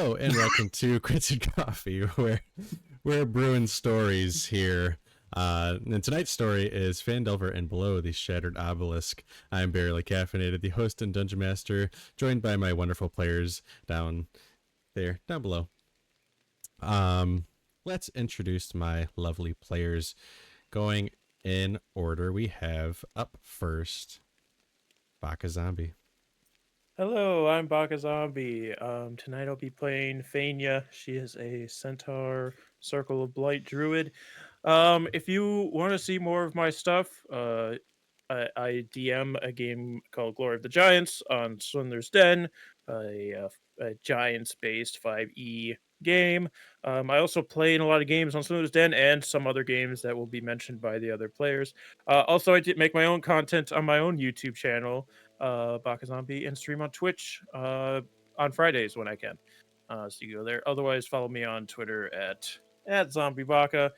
Hello and welcome to Crits and Coffee, where we're brewing stories here. And tonight's story is Phandelver and Below, the Shattered Obelisk. I'm BearlyCaffeinated, the host and dungeon master, joined by my wonderful players down below. Let's introduce my lovely players. Going in order, we have up first BakaZombie. Hello, I'm BakaZombie. Tonight I'll be playing Faenya. She is a centaur circle of blight druid. If you want to see more of my stuff, I DM a game called Glory of the Giants on Swindler's Den, a Giants-based 5e game. I also play in a lot of games on Swindler's Den and some other games that will be mentioned by the other players. Also, I did make my own content on my own YouTube channel, BakaZombie, and stream on Twitch on Fridays when I can. So you go there. Otherwise, follow me on Twitter at ZombieBaka.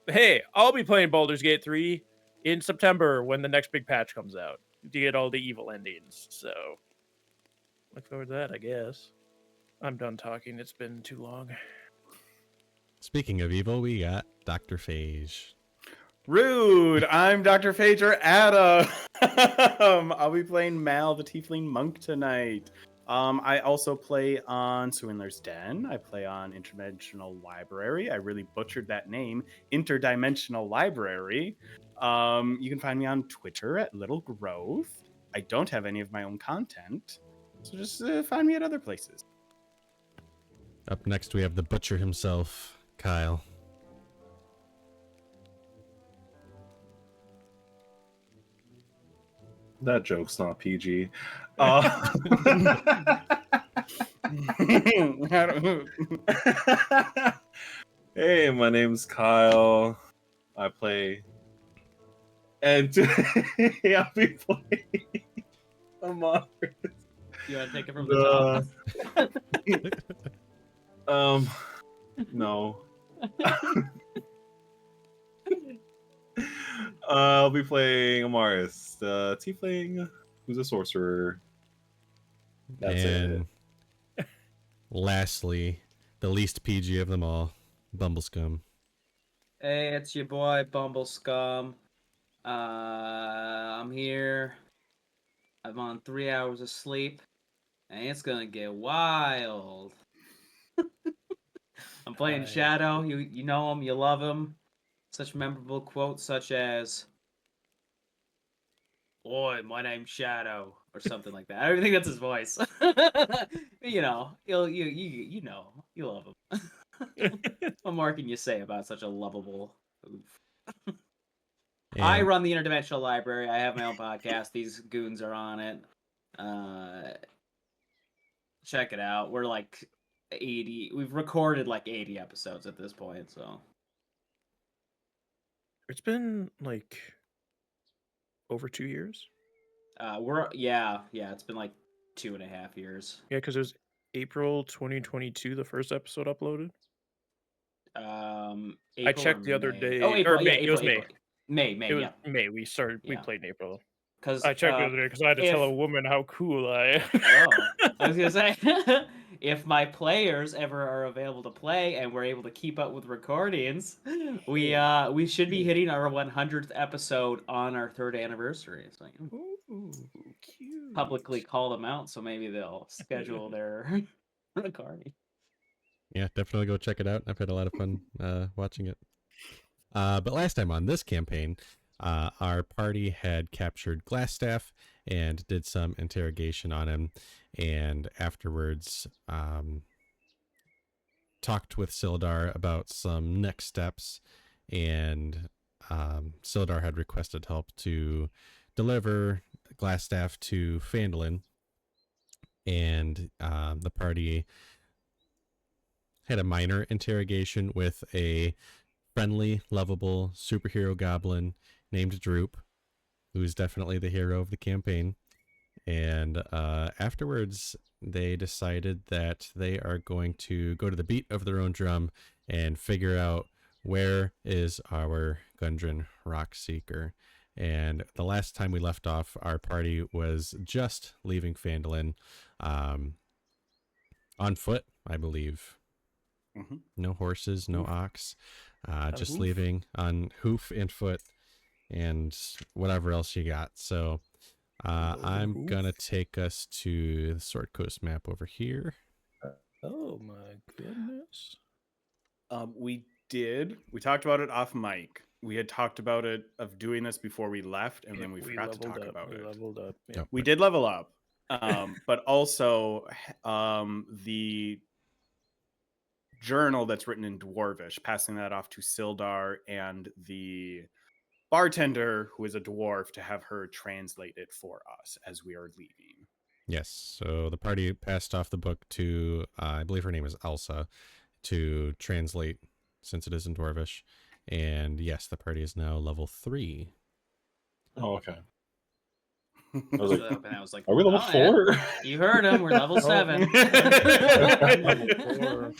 Hey, I'll be playing Baldur's Gate 3 in September when the next big patch comes out to get all the evil endings. So look forward to that, I guess. I'm done talking. It's been too long. Speaking of evil, we got Dr. Phage. Rude! I'm Dr. Phage or Adam. I'll be playing Mal, the Tiefling Monk, tonight. I also play on Swindler's Den. I play on Interdimensional Library. I really butchered that name, Interdimensional Library. You can find me on Twitter at Little Growth. I don't have any of my own content, so just find me at other places. Up next, we have the butcher himself, Kyle. That joke's not PG. Hey, my name's Kyle. I play, and today I'll be playing Amaris. You want to take it from the top? No. I'll be playing Amaris, the tiefling who's a sorcerer. That's and it. Lastly, the least PG of them all, Bumbleskum. Hey, it's your boy Bumbleskum. I'm here. I'm on 3 hours of sleep, and it's gonna get wild. I'm playing Shadow. You know him, you love him. Such memorable quotes such as, "Oi, my name's Shadow," or something like that. I think that's his voice. You know, you know, you love him. What more can you say about such a lovable oof? I run the Interdimensional Library. I have my own podcast. These goons are on it. Check it out. We're like 80. We've recorded like 80 episodes at this point, so. It's been like over 2 years. It's been like 2.5 years. Yeah, because it was April 2022 the first episode uploaded. I checked the other day. Oh, April. Or May. April, It was April. May. May. It was May. We played in April. Because I checked the other day because I had to tell a woman how cool I am. Oh, I was gonna say, if my players ever are available to play and we're able to keep up with recordings, we should be hitting our 100th episode on our 3rd anniversary. It's like, ooh, cute. Publicly call them out, so maybe they'll schedule their recording. Yeah, definitely go check it out. I've had a lot of fun watching it. But last time on this campaign, our party had captured Glassstaff and did some interrogation on him, and afterwards talked with Sildar about some next steps, and Sildar had requested help to deliver Glassstaff to Phandalin, and the party had a minor interrogation with a friendly, lovable superhero goblin named Droop, who's definitely the hero of the campaign. And afterwards, they decided that they are going to go to the beat of their own drum and figure out where is our Gundren Rockseeker. And the last time we left off, our party was just leaving Phandalin. on foot, I believe. Mhm. No horses, no Hoof. ox. Just hoof? leaving on hoof and foot and whatever else you got. So I'm Hoof. gonna take us to the Sword Coast map over here. Oh my goodness. We talked about it off mic. We had talked about it of doing this before we left, and then we forgot to talk about we it. leveled up. Yeah. Yep. We did level up, but also the journal that's written in Dwarvish, passing that off to Sildar and the bartender, who is a dwarf, to have her translate it for us as we are leaving. Yes. So the party passed off the book to, I believe her name is Elsa, to translate since it is in Dwarvish. And yes, the party is now level 3. Oh, okay. I I was like, I was like, are we level "Oh, yeah, 4? you heard him. We're level Oh. 7. Level 4.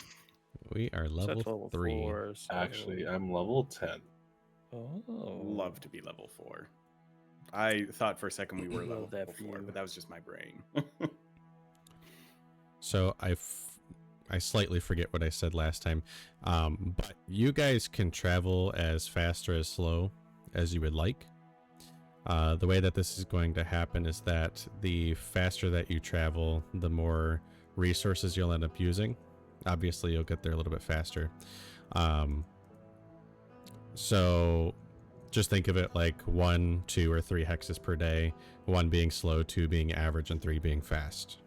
We are Said level 3. 4, so- Actually, I'm level 10. Oh. Love to be level 4. I thought for a second we were Love level that for 4, you. but that was just my brain. So I slightly forget what I said last time, but you guys can travel as fast or as slow as you would like. The way that this is going to happen is that the faster that you travel, the more resources you'll end up using. Obviously, you'll get there a little bit faster. So just think of it like 1, 2, or 3 hexes per day, 1 being slow, 2 being average, and 3 being fast.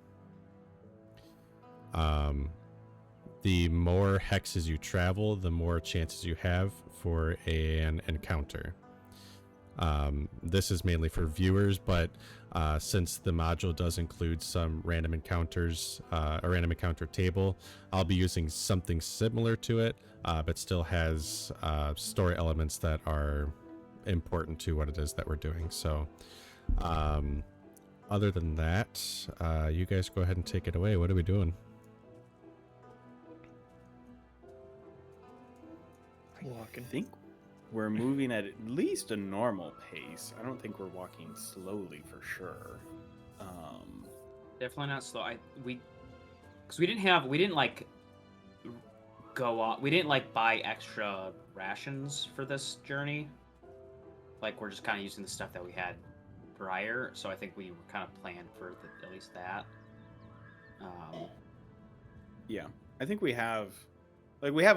The more hexes you travel, the more chances you have for an encounter. This is mainly for viewers, but since the module does include some random encounters, a random encounter table, I'll be using something similar to it, but still has story elements that are important to what it is that we're doing. So other than that, you guys go ahead and take it away. What are we doing? I think we're moving at least a normal pace. I don't think we're walking slowly for sure. Definitely not slow. Because we didn't like go off. We didn't like buy extra rations for this journey. Like we're just kind of using the stuff that we had prior. So I think we were kind of planned for at least that. Yeah, I think we have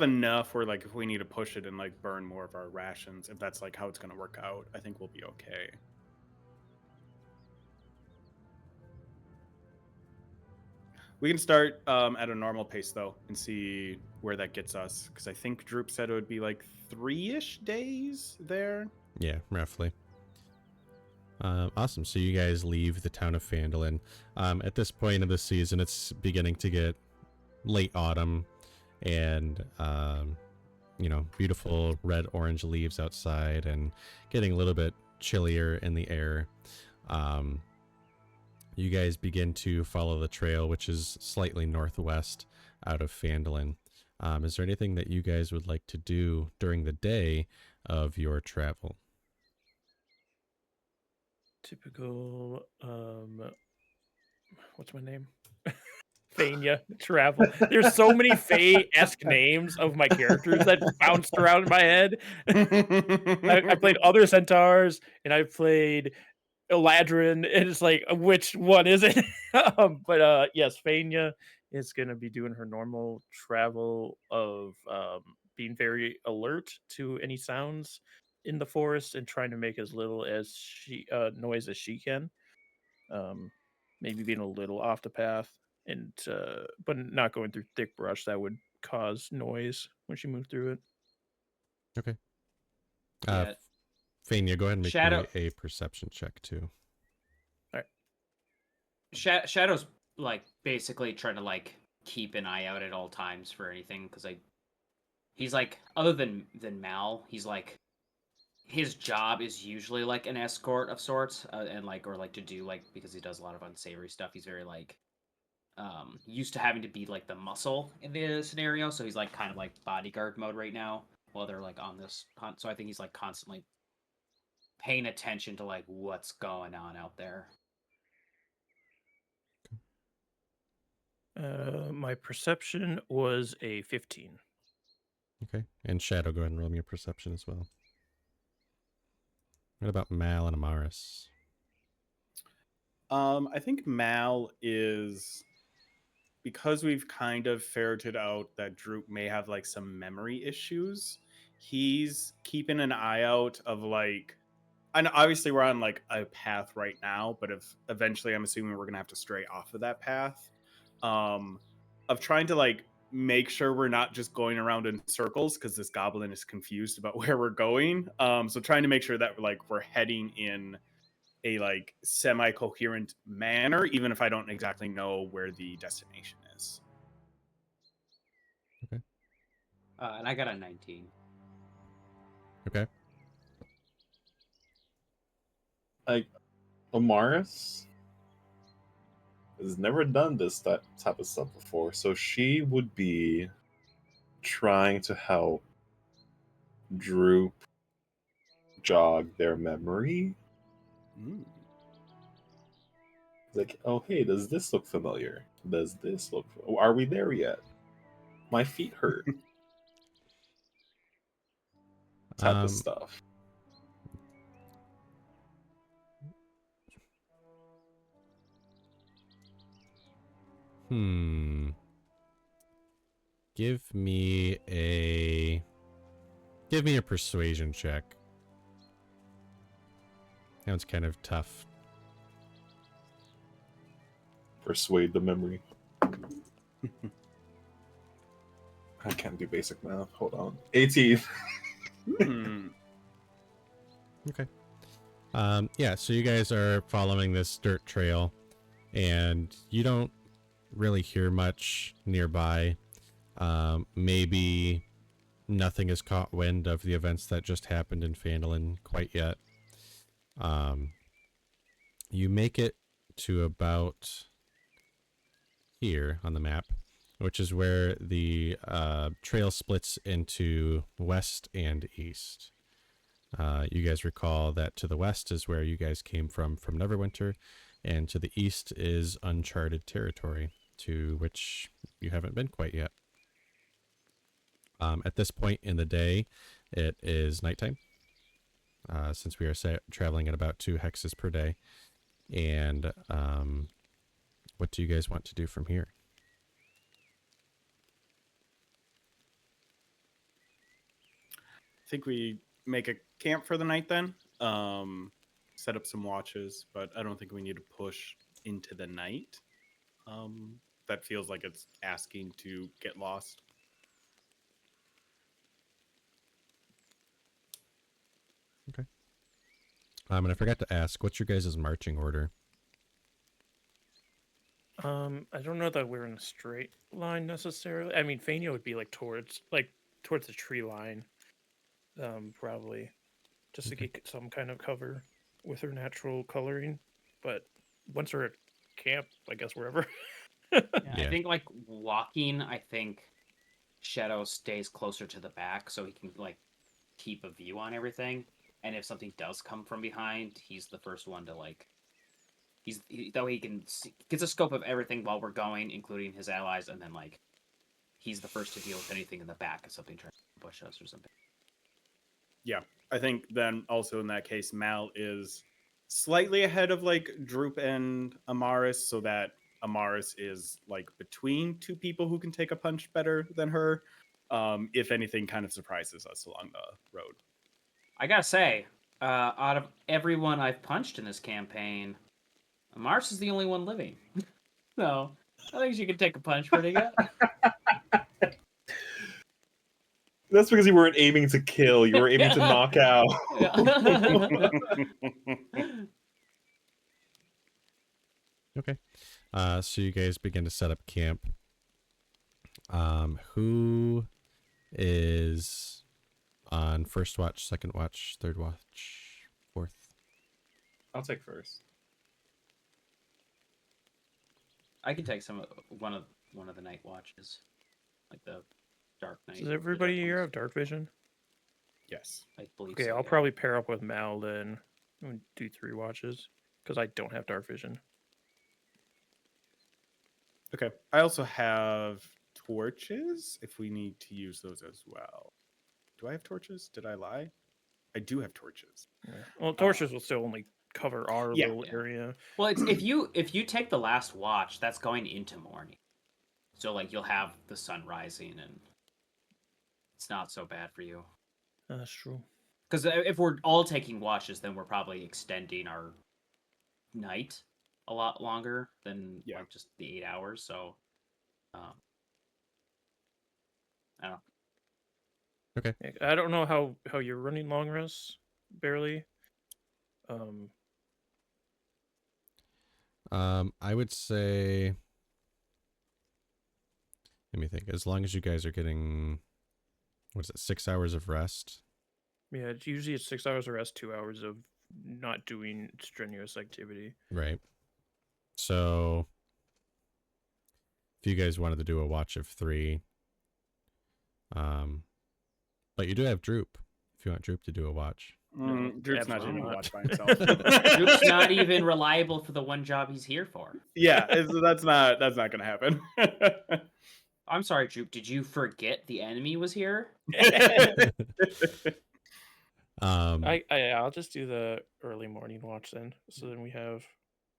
enough where like if we need to push it and like burn more of our rations, if that's like how it's going to work out, I think we'll be okay. We can start at a normal pace though and see where that gets us, because I think Droop said it would be like 3-ish days there. Yeah, roughly. Awesome. So you guys leave the town of Phandalin. At this point of the season, it's beginning to get late autumn, and beautiful red-orange leaves outside, and getting a little bit chillier in the air. You guys begin to follow the trail, which is slightly northwest out of Phandalin. Is there anything that you guys would like to do during the day of your travel? Typical what's my name? Faenya travel. There's so many Fae-esque names of my characters that bounced around in my head. I played other centaurs and I played Eladrin, and it's like, which one is it? But yes, Faenya is gonna be doing her normal travel of being very alert to any sounds in the forest and trying to make as little as noise as she can. Maybe being a little off the path, and but not going through thick brush that would cause noise when she moved through it. Okay. Yeah. Faenya, go ahead and make Shadow- me a perception check too. Shadow's like basically trying to like keep an eye out at all times for anything, because he's like, other than Mal, he's like, his job is usually like an escort of sorts, and like, or like to do like, because he does a lot of unsavory stuff. He's very like used to having to be like the muscle in the scenario, so he's like kind of like bodyguard mode right now while they're like on this hunt. So I think he's like constantly paying attention to like what's going on out there. My perception was a 15. Okay. And Shadow, go ahead and roll me a perception as well. What about Mal and Amaris? I think Mal is, because we've kind of ferreted out that Droop may have like some memory issues. He's keeping an eye out of like, and obviously we're on like a path right now, but if eventually I'm assuming we're gonna have to stray off of that path, of trying to like make sure we're not just going around in circles because this goblin is confused about where we're going. So trying to make sure that like we're heading in a like semi-coherent manner, even if I don't exactly know where the destination is. And I got a 19. Okay. Like, Amaris has never done this type of stuff before, so she would be trying to help Droop jog their memory. Like, oh hey, does this look familiar? Does this look? Are we there yet? My feet hurt. Type of stuff. Give me a persuasion check. That one's kind of tough. Persuade the memory. I can't do basic math. Hold on. 18. Okay. Yeah, so you guys are following this dirt trail, and you don't really hear much nearby. Maybe nothing has caught wind of the events that just happened in Phandalin quite yet. You make it to about here on the map, which is where the trail splits into west and east. You guys recall that to the west is where you guys came from Neverwinter, and to the east is uncharted territory, to which you haven't been quite yet. At this point in the day, it is nighttime, since we are traveling at about 2 hexes per day. And what do you guys want to do from here? I think we make a camp for the night then. Set up some watches, but I don't think we need to push into the night. That feels like it's asking to get lost. Okay. And I forgot to ask, what's your guys' marching order? I don't know that we're in a straight line necessarily. I mean, Faenya would be like towards the tree line, probably, just to get some kind of cover with her natural coloring. But once we're at camp, I guess wherever. Yeah, Yeah. I think like walking, I think Shadow stays closer to the back so he can like keep a view on everything. And if something does come from behind, he's the first one to like. That way he can gets a scope of everything while we're going, including his allies, and then like he's the first to deal with anything in the back if something tries to push us or something. Yeah, I think then also in that case, Mal is slightly ahead of like Droop and Amaris, so that Amaris is like between two people who can take a punch better than her. If anything kind of surprises us along the road. I gotta say, out of everyone I've punched in this campaign, Amaris is the only one living. So I think she can take a punch pretty good. That's because you weren't aiming to kill. You were aiming to knock out. Okay. So you guys begin to set up camp. Who is on first watch, second watch, third watch, fourth? I'll take first. I can take one of the night watches, like the dark night. Does everybody here have dark vision? Yes. I believe Okay, so, I'll yeah. probably pair up with Mal then and do 3 watches because I don't have dark vision. Okay. I also have torches if we need to use those as well. Do I have torches? Did I lie? I do have torches. Yeah. Well, torches will still only cover our Yeah. little area. Well, it's if you take the last watch, that's going into morning. So like you'll have the sun rising and it's not so bad for you. That's true. Because if we're all taking watches, then we're probably extending our night a lot longer than like just the 8 hours. So, I don't know. Okay. I don't know how you're running long rests, barely. I would say, let me think. As long as you guys are getting, what is it, 6 hours of rest? Yeah, it's usually 6 hours of rest, 2 hours of not doing strenuous activity. Right. So, if you guys wanted to do a watch of 3, but you do have Droop. If you want Droop to do a watch. Droop's not absolutely doing a not. watch by himself. Droop's not even reliable for the one job he's here for. Yeah, that's not gonna happen. I'm sorry, Droop. Did you forget the enemy was here? I'll just do the early morning watch then. So then we have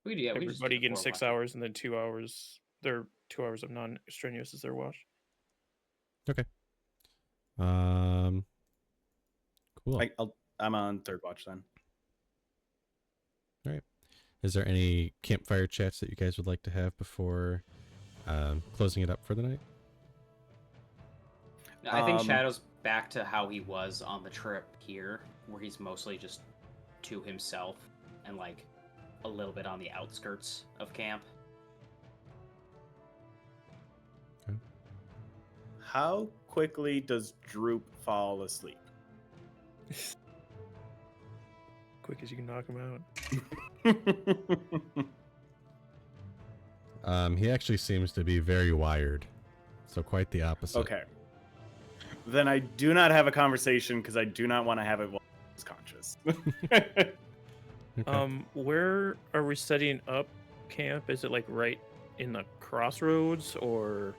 We do. Yeah, we just do everybody the getting 4 6 watches. hours and then 2 hours. Their 2 hours of non-strenuous is their watch. Okay. Cool. I'm on third watch then. All right. Is there any campfire chats that you guys would like to have before closing it up for the night? I think Shadow's back to how he was on the trip here, where he's mostly just to himself and like a little bit on the outskirts of camp. Okay. How quickly does Droop fall asleep? Quick as you can knock him out. He actually seems to be very wired. So quite the opposite. Okay. Then I do not have a conversation because I do not want to have it while he's conscious. Okay. Where are we setting up camp? Is it like right in the crossroads or?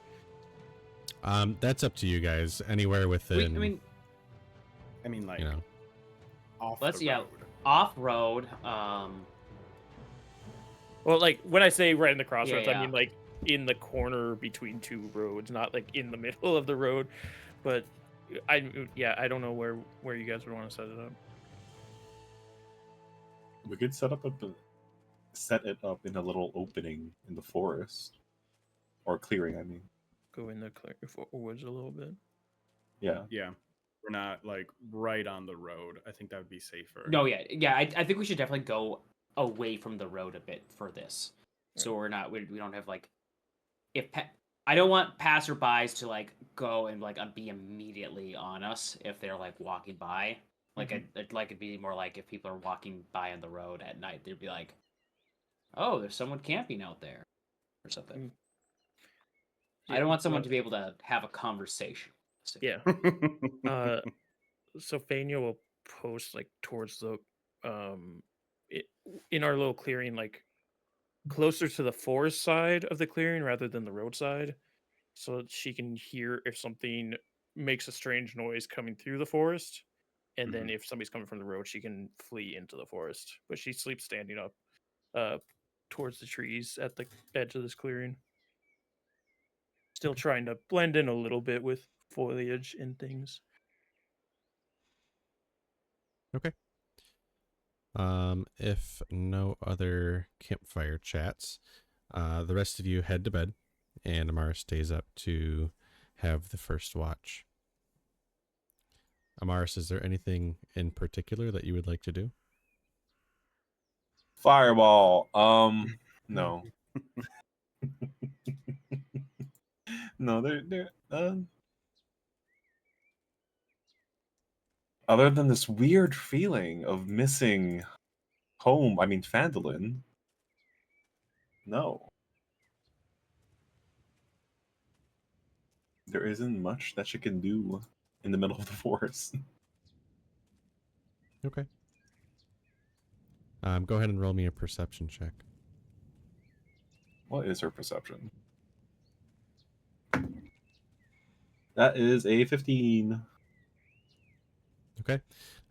That's up to you guys. Anywhere within, I mean, like, you know. off Let's the yeah, road. off road. Well, like when I say right in the crossroads, Yeah, I mean like in the corner between 2 roads, not like in the middle of the road. But I don't know where you guys would want to set it up. We could set it up in a little opening in the forest, or clearing. I mean, Go in the woods a little bit. yeah. Yeah. We're not like right on the road. I think that would be safer. No, yeah. I think we should definitely go away from the road a bit for this, so we're not we don't have like I don't want passerbys to like go and like be immediately on us if they're like walking by. Like I'd like it be more like if people are walking by on the road at night, they'd be like, "Oh, there's someone camping out there," or something. I don't want someone to be able to have a conversation. Yeah. So Faenya will post like towards the in our little clearing, like closer to the forest side of the clearing rather than the roadside, so that she can hear if something makes a strange noise coming through the forest, and then if somebody's coming from the road, she can flee into the forest. But she sleeps standing up towards the trees at the edge of this clearing, still trying to blend in a little bit with foliage and things. Okay. If no other campfire chats, the rest of you head to bed, and Amaris stays up to have the first watch. Amaris, is there anything in particular that you would like to do? Fireball. No. No, they're other than this weird feeling of missing home, I mean Phandalin. No. There isn't much that you can do in the middle of the forest. Okay. Go ahead and roll me a perception check. What is her perception? That is a 15. Okay.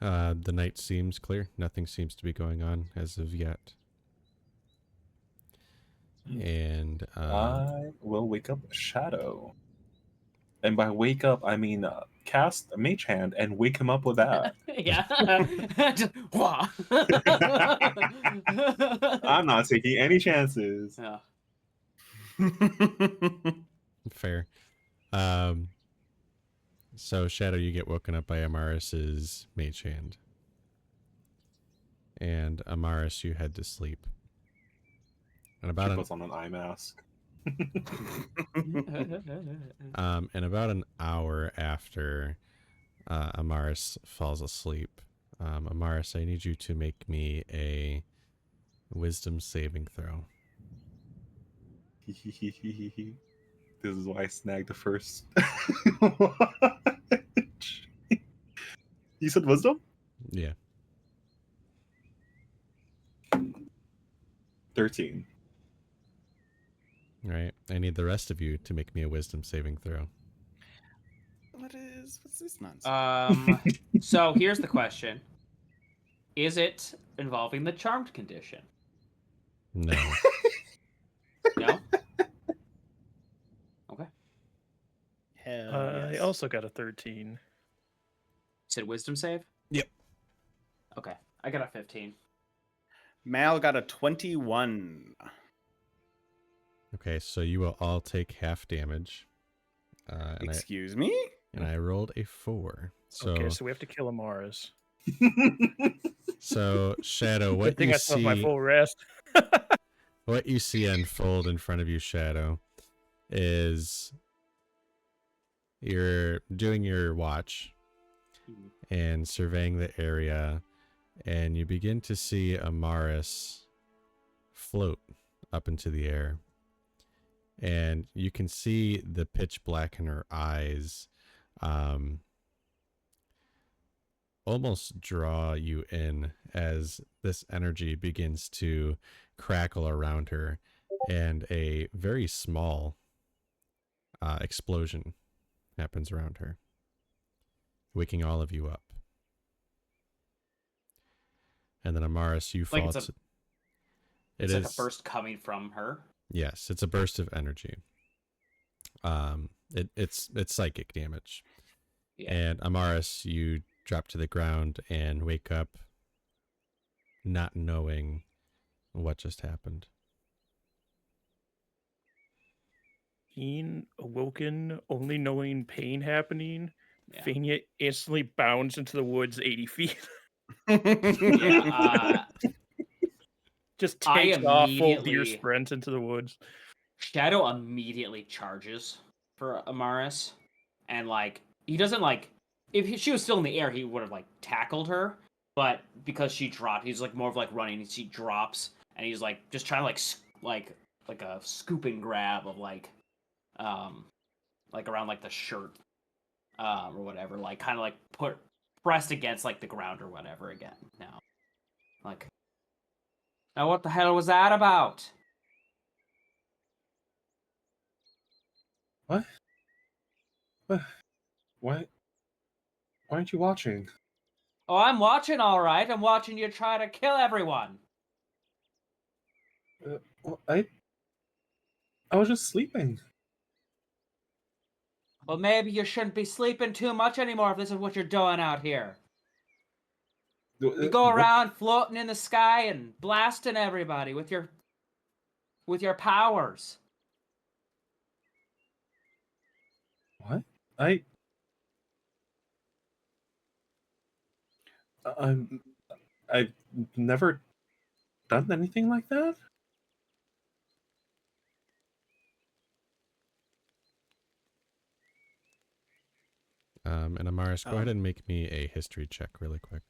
The night seems clear. Nothing seems to be going on as of yet. And I will wake up Shadow. And by wake up, I mean cast a Mage Hand and wake him up with that. Yeah. Just, wah. I'm not taking any chances. Yeah. fair. So Shadow, you get woken up by Amaris's mage hand. And Amaris, you head to sleep. And She about puts on an eye mask. about an hour after Amaris falls asleep, Amaris, I need you to make me a wisdom saving throw. This is why I snagged the first. You said wisdom? Yeah. 13. All right. I need the rest of you to make me a wisdom saving throw. What's this nonsense? So here's the question: is it involving the charmed condition? No. No. Okay. Hell I yes. also got a 13. Said wisdom save. Yep. Okay, I got a 15. Mal got a 21. Okay, so you will all take half damage. Excuse me? And I rolled a 4. So, Okay, so we have to kill Amaris. so Shadow, Good what thing you I still have my see, full rest. what you see unfold in front of you, Shadow, is you're doing your watch and surveying the area, and you begin to see Amaris float up into the air. And you can see the pitch black in her eyes almost draw you in as this energy begins to crackle around her, and a very small explosion happens around her, waking all of you up. And then Amaris, you Like fall. it's a- to, It's like a burst coming from her. Yes, it's a burst of energy. It's psychic damage. Yeah. And Amaris, you drop to the ground and wake up not knowing what just happened. Being awoken, only knowing pain happening, Yeah. Faenya instantly bounds into the woods 80 feet. Yeah, Just I takes off full deer immediately- sprint into the woods. Shadow immediately charges for Amaris, and like he doesn't like if she was still in the air, he would have like tackled her, but because she dropped, he's like more of like running. She drops, and he's like just trying to like a scoop and grab of like around like the shirt or whatever, like kind of like pressed against like the ground or whatever again. Now, like, now what the hell was that about? What? Why aren't you watching? Oh, I'm watching, all right. I'm watching you try to kill everyone. Well, I was just sleeping. Well, maybe you shouldn't be sleeping too much anymore if this is what you're doing out here. You go around floating in the sky and blasting everybody with your powers. What? I've never done anything like that. And Amaris, go ahead and make me a history check really quick.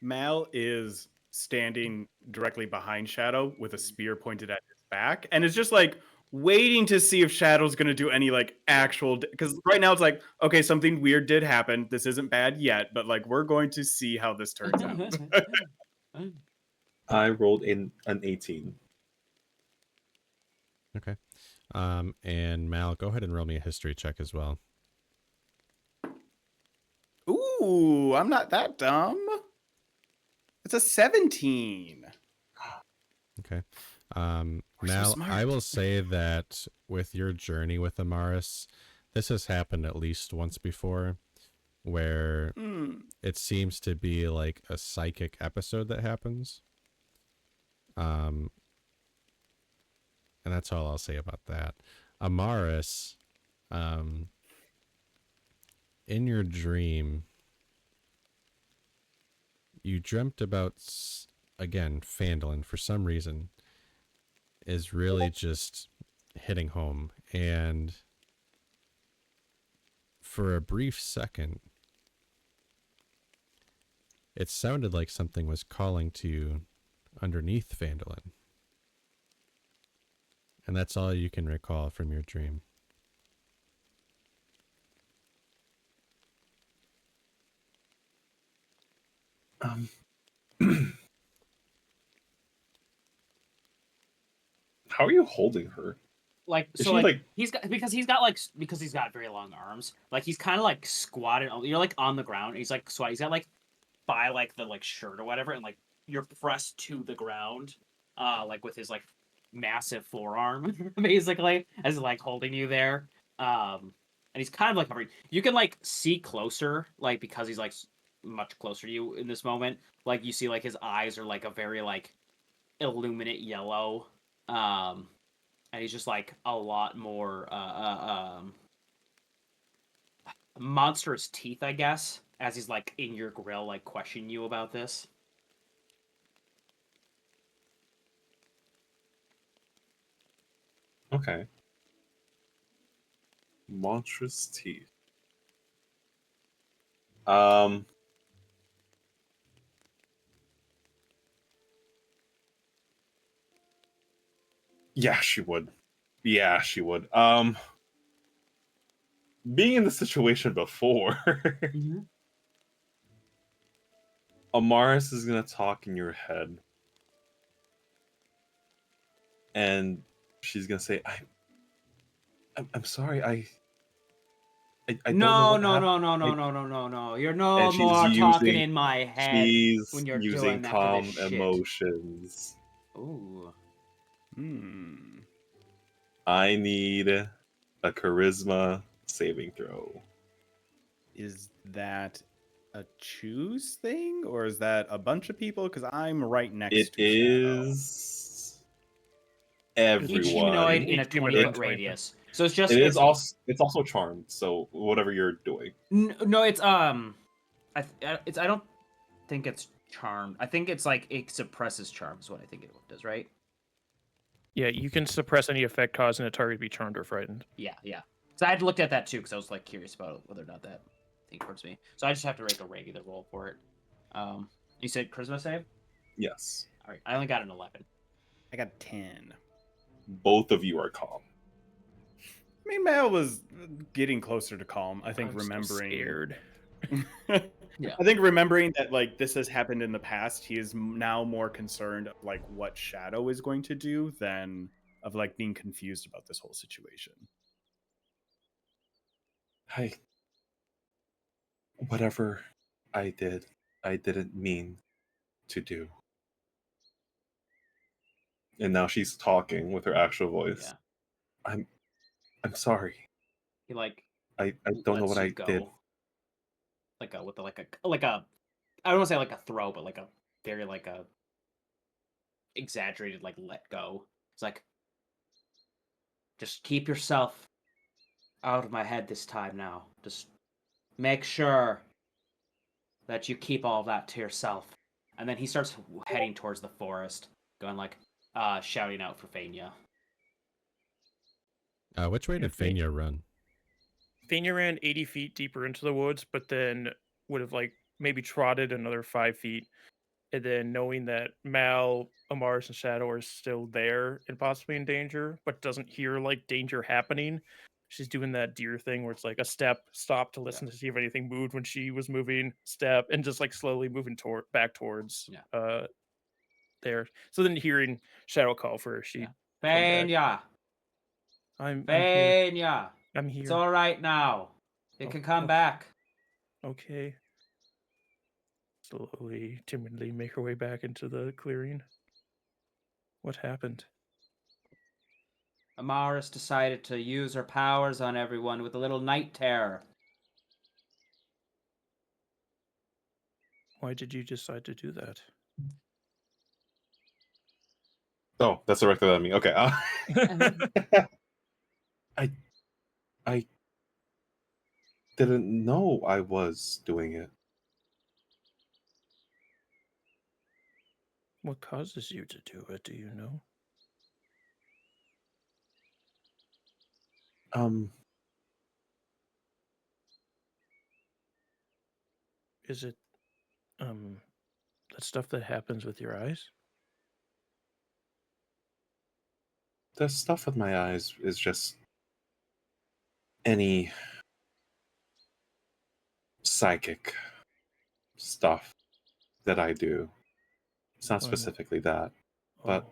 Mal is standing directly behind Shadow with a spear pointed at his back, and is just like waiting to see if Shadow's going to do any like actual. Because right now it's like, okay, something weird did happen. This isn't bad yet, but like we're going to see how this turns out. I rolled in an 18. Okay. And Mal, go ahead and roll me a history check as well. Ooh, I'm not that dumb. It's a 17. Okay. We're so Mal, smart. I will say that with your journey with Amaris, this has happened at least once before, where it seems to be like a psychic episode that happens. And that's all I'll say about that. Amaris, in your dream, you dreamt about, again, Phandalin for some reason is really just hitting home. And for a brief second, it sounded like something was calling to you underneath Phandalin. And that's all you can recall from your dream. How are you holding her? Like, Is so, she, like, he's got very long arms. Like, he's kind of like squatted. You're like on the ground. And he's like squatted. He's got like by like the like shirt or whatever, and like you're pressed to the ground, like with his like massive forearm, basically, as like holding you there. And he's kind of like hovering. You can like see closer, like because he's like much closer to you in this moment. Like you see like his eyes are like a very like illuminate yellow. And he's just like a lot more monstrous teeth, I guess, as he's like in your grill, like questioning you about this. Okay. Monstrous teeth. Yeah, she would. Yeah, she would. Being in the situation before, Amaris is gonna talk in your head. And she's gonna say, I'm sorry, I don't know what happened. No. You're no And she's more talking using in my head she's when you're using doing that for calm this shit. emotions. Ooh. I need a charisma saving throw. Is that a choose thing, or is that a bunch of people? Because I'm right next It to Shadow. is Each humanoid everyone. in a Each humanoid 20-foot 20 radius. So it's just It is also charmed. So whatever you're doing. no, it's I don't think it's charmed. I think it's like it suppresses charm is what I think it does, right? Yeah, you can suppress any effect causing a target to be charmed or frightened. Yeah. So I had looked at that too because I was like curious about whether or not that thing hurts me. So I just have to make a regular roll for it. You said charisma save? Yes. All right, I only got an 11. I got 10. Both of you are calm. I mean, Mal was getting closer to calm. I think I'm so remembering. scared. Yeah. I think remembering that like this has happened in the past, he is now more concerned of like what Shadow is going to do than of like being confused about this whole situation. Whatever I did, I didn't mean to do. And now she's talking with her actual voice. Yeah. I'm sorry. He like I don't know lets what you I did. Like a with a I don't want to say like a throw, but like a very like a exaggerated like let go. It's like just keep yourself out of my head this time now. Just make sure that you keep all of that to yourself. And then he starts heading towards the forest, going like shouting out for Faenya. Which way did Faenya run? Faenya ran 80 feet deeper into the woods, but then would have like maybe trotted another 5 feet. And then knowing that Mal, Amaris, and Shadow are still there and possibly in danger, but doesn't hear like danger happening, she's doing that deer thing where it's like a step, stop to listen to see if anything moved when she was moving, step, and just like slowly moving back towards there. So then hearing Shadow call for her, she Faenya. I'm here. Faenya, I'm it's here. all right now. It can come Oh. back. Okay. Slowly, timidly make her way back into the clearing. What happened? Amaris decided to use her powers on everyone with a little night terror. Why did you decide to do that? Oh, that's directed at me. Okay. I didn't know I was doing it. What causes you to do it, do you know? Is it, that stuff that happens with your eyes? The stuff with my eyes is just any psychic stuff that I do. It's not Oh. specifically that, but Oh.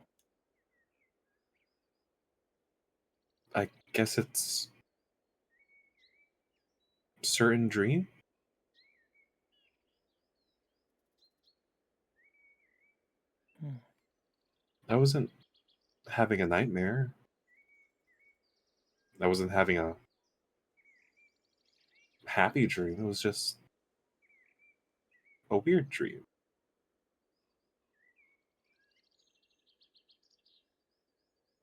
I guess it's certain dream. Hmm. I wasn't having a nightmare. I wasn't having a happy dream. It was just a weird dream.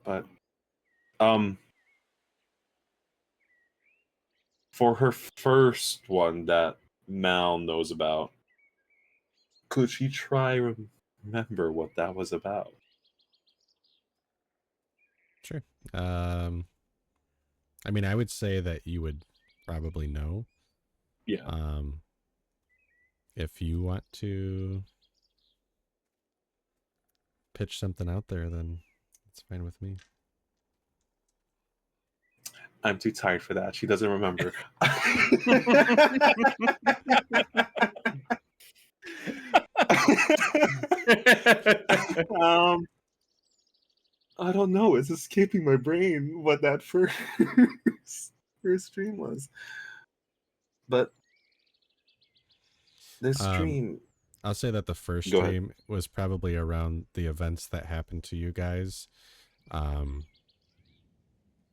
But for her first one that Mal knows about, could she try remember what that was about? Sure. I mean, I would say that you would probably know. Yeah. If you want to pitch something out there, then it's fine with me. I'm too tired for that. She doesn't remember. I don't know. It's escaping my brain what that first dream was. But this dream. I'll say that the first Go ahead. dream was probably around the events that happened to you guys.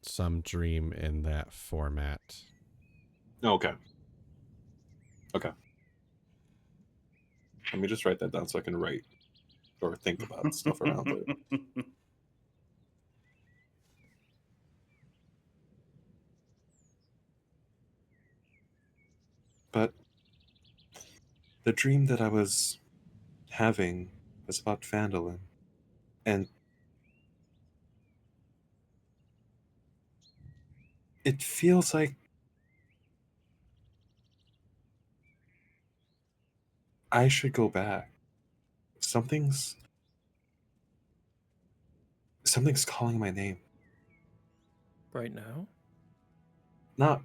Some dream in that format. Okay. Okay. Let me just write that down so I can write or think about stuff around it. But the dream that I was having was about Phandalin. And it feels like I should go back. Something's calling my name. Right now? Not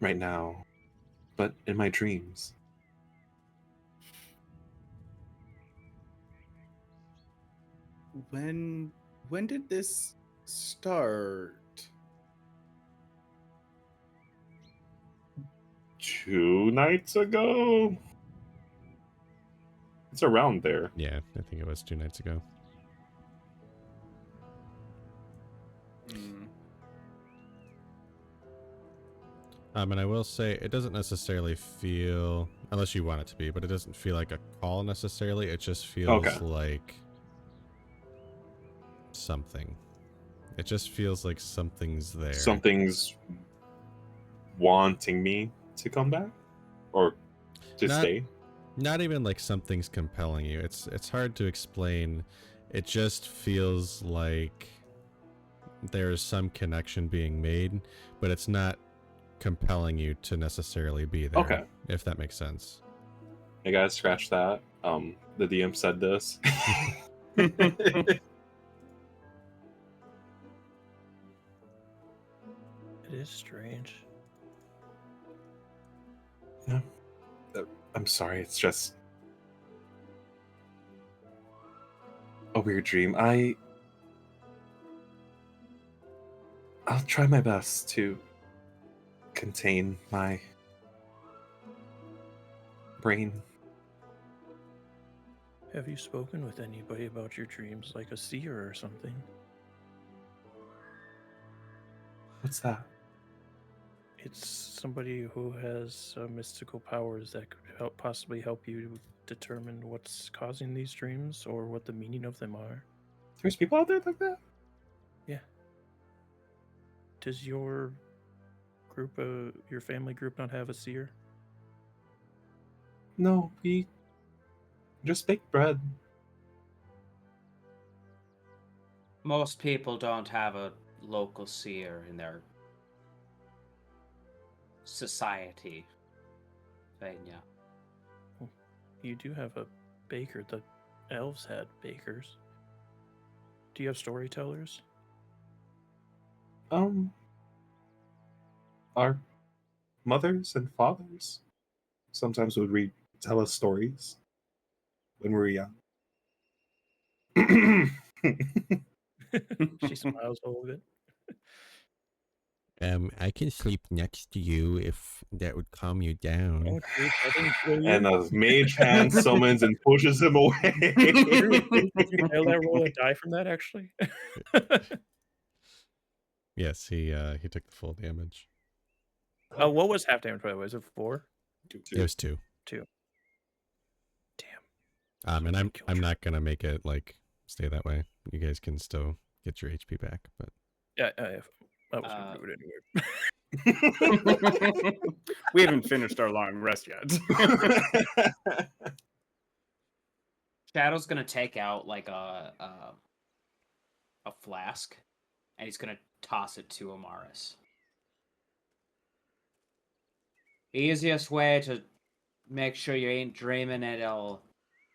right now, but in my dreams. When did this start? 2 nights ago? It's around there. Yeah, I think it was 2 nights ago. And I will say it doesn't necessarily feel, unless you want it to be, but it doesn't feel like a call necessarily. It just feels like something. It just feels like something's there. Something's wanting me to come back or to stay. Not even like something's compelling you. It's hard to explain. It just feels like there's some connection being made, but it's not compelling you to necessarily be there. Okay. If that makes sense. Hey guys, scratch that. The DM said this. It is strange. Yeah. I'm sorry, it's just a weird dream. I I'll try my best to contain my brain. Have you spoken with anybody about your dreams, like a seer or something? What's that? It's somebody who has mystical powers that could possibly help you determine what's causing these dreams or what the meaning of them are. There's people out there like that? Yeah. Does your group, your family group, not have a seer? No, we just bake bread. Most people don't have a local seer in their society. Faenya. You do have a baker. The elves had bakers. Do you have storytellers? Our mothers and fathers sometimes would tell us stories when we were young. She smiles a little bit. I can sleep next to you if that would calm you down. Oh, dude, I didn't kill you. And a mage hand summons and pushes him away. Did you fail that roll and die from that, actually? Yes, he took the full damage. Oh, what was half damage, by the way? Was it 4? It was 2. 2. Damn. And I'm Killed you. not gonna make it like stay that way. You guys can still get your HP back, but Yeah, I was going to do it anyway. We haven't finished our long rest yet. Shadow's gonna take out like a flask, and he's gonna toss it to Amaris. Easiest way to make sure you ain't dreaming it all.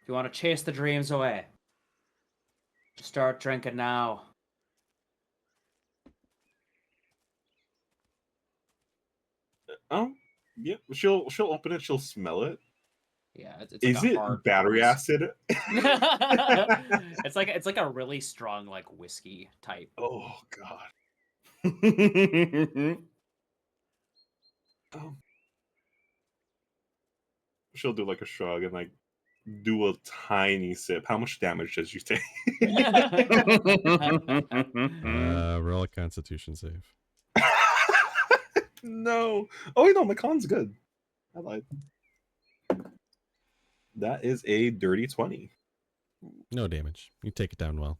If you want to chase the dreams away, just start drinking now. Yeah, she'll open it, she'll smell it. Yeah, it's Is like a it hard battery booze. acid? It's like a really strong like whiskey type. Oh god. She'll do like a shrug and like do a tiny sip. How much damage does you take? roll a Constitution save. No. Oh wait, no, my con's good. I lied. That is a dirty 20. No damage. You take it down well.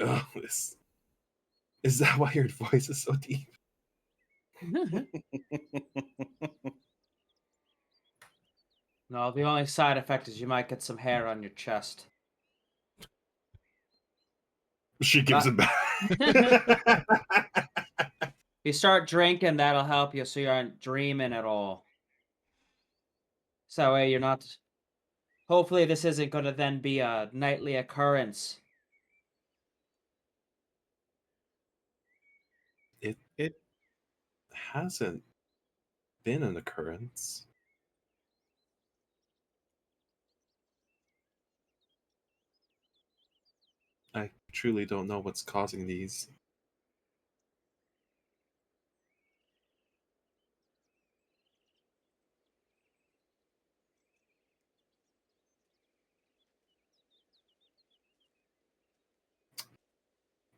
Oh, is that why your voice is so deep? No, the only side effect is you might get some hair on your chest. She gives it back. You start drinking, that'll help you so you aren't dreaming at all. So that way you're not... Hopefully this isn't going to then be a nightly occurrence. It hasn't been an occurrence. I truly don't know what's causing these.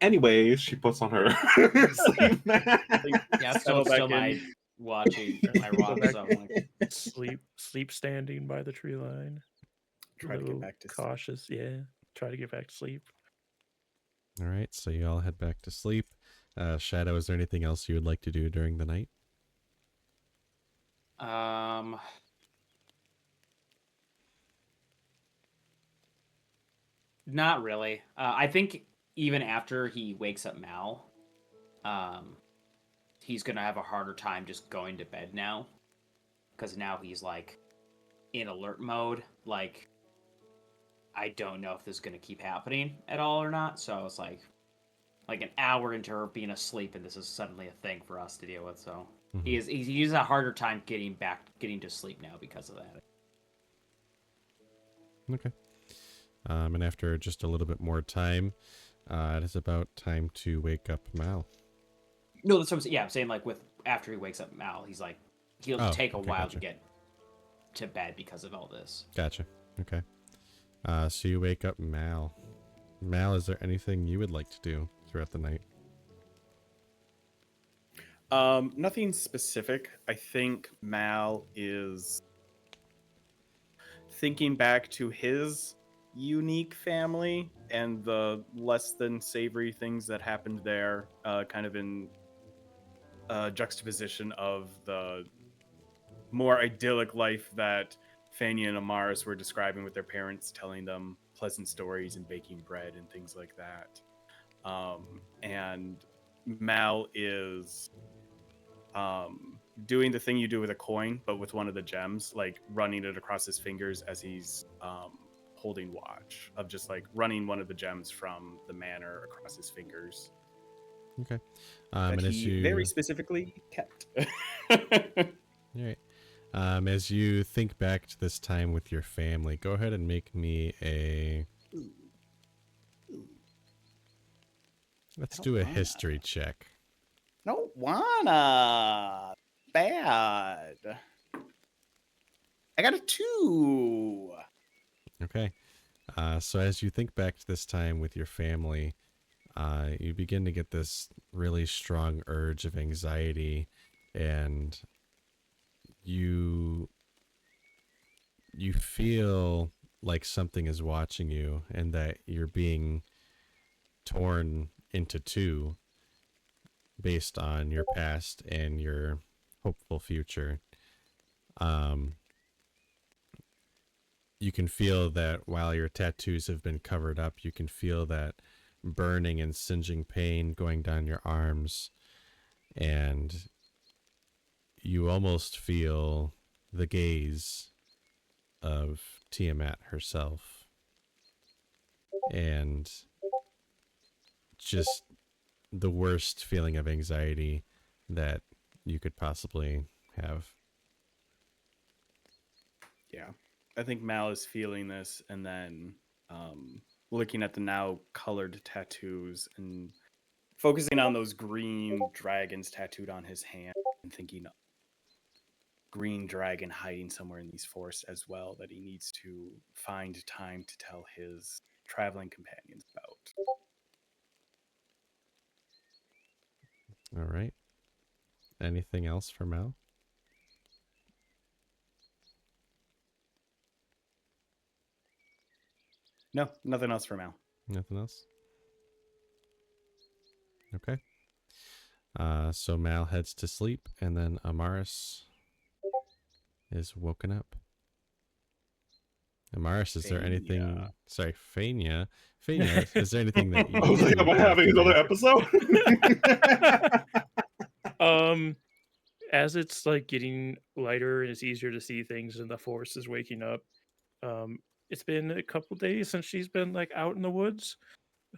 Anyways, she puts on her sleep mask. Yeah, Settle still back my in. watching my rock, so I'm like, Sleep standing by the tree line. Try to get Little back to sleep. cautious, yeah. Try to get back to sleep. All right, so you all head back to sleep. Shadow, is there anything else you would like to do during the night? Not really. I think even after he wakes up Mal, he's gonna have a harder time just going to bed now, because now he's like in alert mode. Like, I don't know if this is gonna keep happening at all or not. So it's like an hour into her being asleep, and this is suddenly a thing for us to deal with. So he has a harder time getting to sleep now because of that. Okay. And after just a little bit more time, it is about time to wake up Mal. No, that's what I'm saying. Yeah, I'm saying like with after he wakes up Mal, he's like he'll Oh, take a okay, while gotcha. to get to bed because of all this. Gotcha. Okay. So you wake up Mal. Mal, is there anything you would like to do throughout the night? Nothing specific. I think Mal is thinking back to his unique family and the less than savory things that happened there, kind of in juxtaposition of the more idyllic life that Faenya and Amaris were describing with their parents, telling them pleasant stories and baking bread and things like that. And Mal is doing the thing you do with a coin, but with one of the gems, like running it across his fingers as he's holding watch, of just like running one of the gems from the manor across his fingers. Okay. That And as he you very specifically kept. all right. As you think back to this time with your family, go ahead and make me a. Let's do a history check. Don't wanna. Bad. I got a 2. Okay. So as you think back to this time with your family, you begin to get this really strong urge of anxiety, and you feel like something is watching you and that you're being torn into two based on your past and your hopeful future. You can feel that while your tattoos have been covered up, you can feel that burning and singeing pain going down your arms, and you almost feel the gaze of Tiamat herself, and just the worst feeling of anxiety that you could possibly have. Yeah. I think Mal is feeling this and then looking at the now colored tattoos and focusing on those green dragons tattooed on his hand and thinking green dragon hiding somewhere in these forests as well that he needs to find time to tell his traveling companions about. All right. Anything else for Mal? No, nothing else for Mal. Nothing else? Okay. So Mal heads to sleep, and then Amaris is woken up. Amaris, is there anything? Faenya. Sorry, Faenya. Faenya, is there anything that you? I was like, am I having another episode? As it's like getting lighter and it's easier to see things and the forest is waking up, it's been a couple days since she's been like out in the woods.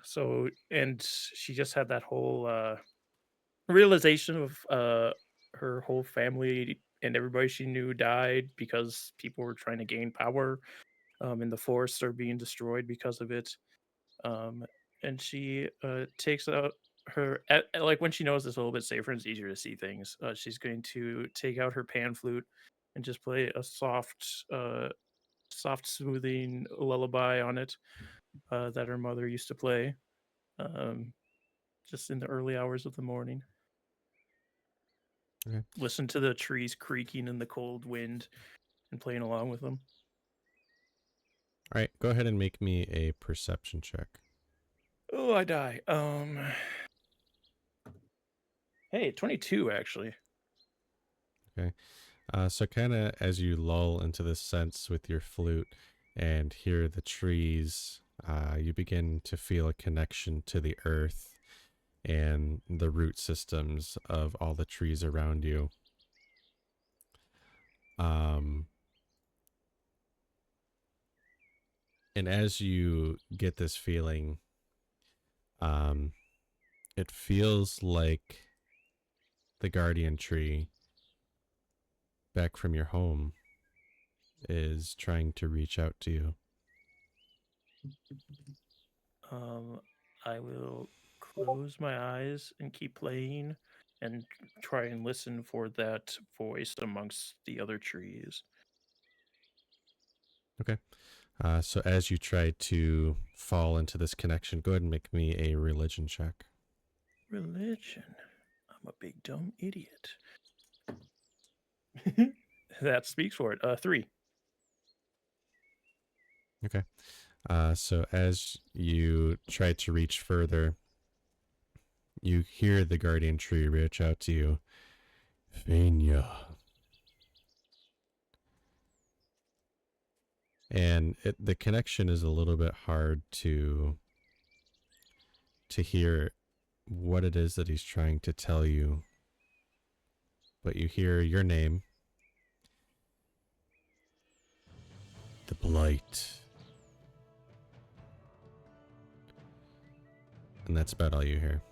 So, and she just had that whole realization of her whole family and everybody she knew died because people were trying to gain power, and the forests are being destroyed because of it. Um, and she takes out like when she knows it's a little bit safer and it's easier to see things. She's going to take out her pan flute and just play a soft smoothing lullaby on it that her mother used to play, um, just in the early hours of the morning. Okay. Listen to the trees creaking in the cold wind and playing along with them. All right, go ahead and make me a perception check. Oh, I die. Hey, 22 actually. Okay. So kind of as you lull into this sense with your flute and hear the trees, you begin to feel a connection to the earth and the root systems of all the trees around you. And as you get this feeling, it feels like the guardian tree back from your home is trying to reach out to you. I will close my eyes and keep playing and try and listen for that voice amongst the other trees. Okay. So as you try to fall into this connection, go ahead and make me a religion check. Religion. I'm a big dumb idiot. That speaks for it. 3. Okay. So as you try to reach further, you hear the guardian tree reach out to you. Faenya. And the connection is a little bit hard to hear what it is that he's trying to tell you. But you hear your name. The Blight. And that's about all you hear.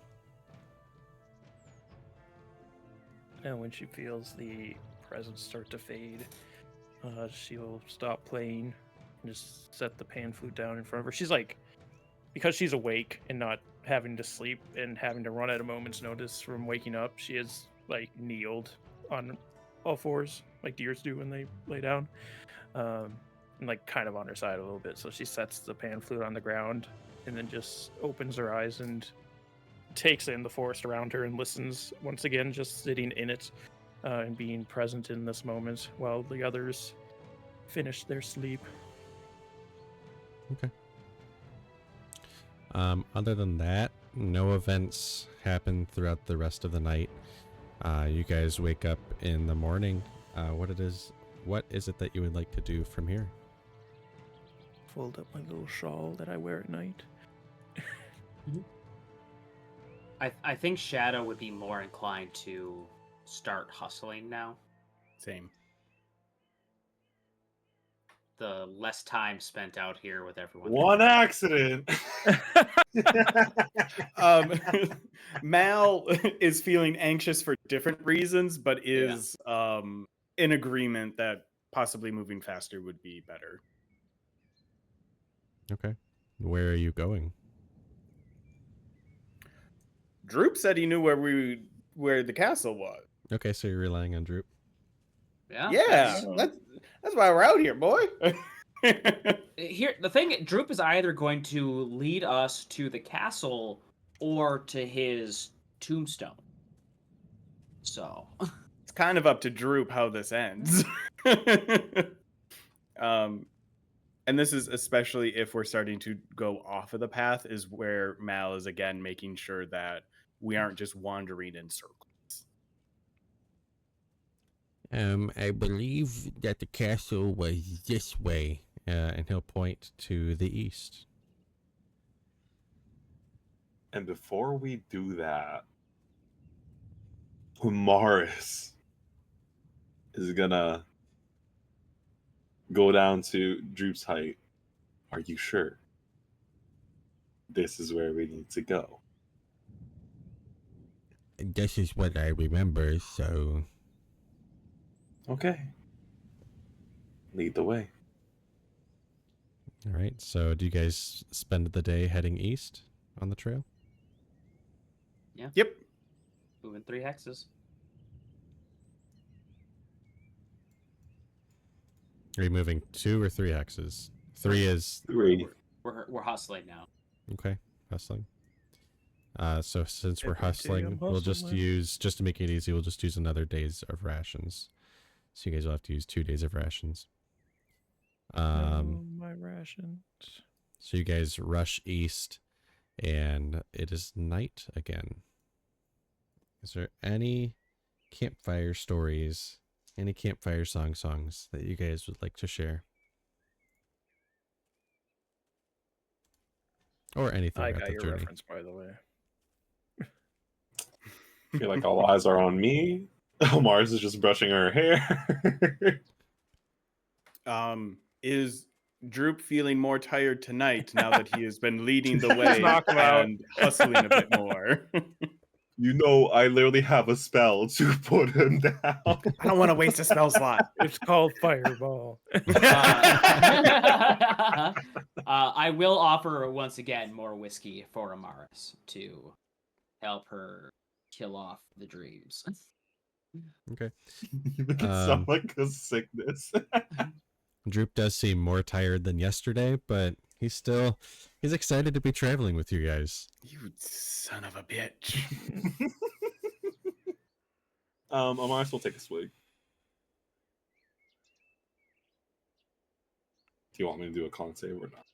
And when she feels the presence start to fade, she'll stop playing and just set the pan flute down in front of her. She's like, because she's awake and not having to sleep and having to run at a moment's notice from waking up, she is like kneeled on all fours like deers do when they lay down, and like kind of on her side a little bit. So she sets the pan flute on the ground and then just opens her eyes and takes in the forest around her and listens once again, just sitting in it and being present in this moment while the others finish their sleep. Okay. Other than that, no events happen throughout the rest of the night. You guys wake up in the morning. What is it that you would like to do from here? Fold up my little shawl that I wear at night. I think Shadow would be more inclined to start hustling now. Same. The less time spent out here with everyone. One accident. Mal is feeling anxious for different reasons, but is in agreement that possibly moving faster would be better. Okay. Where are you going? Droop said he knew where the castle was. Okay, so you're relying on Droop. Yeah. Yeah, that's why we're out here, boy. Here, the thing, Droop is either going to lead us to the castle or to his tombstone. So It's kind of up to Droop how this ends. And this is especially if we're starting to go off of the path, is where Mal is again making sure that we aren't just wandering in circles. I believe that the castle was this way, and he'll point to the east. And before we do that, Amaris is gonna go down to Droop's height. Are you sure? This is where we need to go. This is what I remember, so... Okay. Lead the way. All right, so do you guys spend the day heading east on the trail? Yep. moving 3 hexes. Are you moving 2 or 3 hexes? 3 is... 3. We're hustling now. Okay, hustling. So since we're Every day hustling, I'm we'll just hustling. use, just to make it easy, we'll just use another days of rations. So you guys will have to use 2 days of rations. My rations. So you guys rush east, and it is night again. Is there any campfire stories, any campfire songs that you guys would like to share? Or anything I about got the your journey? reference, by the way. I feel like all eyes are on me. Mars is just brushing her hair. Is Droop feeling more tired tonight now that he has been leading the way Knock him out. and hustling a bit more? You know, I literally have a spell to put him down. I don't want to waste a spell slot. It's called Fireball. I will offer once again more whiskey for Amaris to help her kill off the dreams. Okay. You make it sound like a sickness. Droop does seem more tired than yesterday, but he's excited to be traveling with you guys. You son of a bitch. Amaris will take a swig. Do you want me to do a con save or not?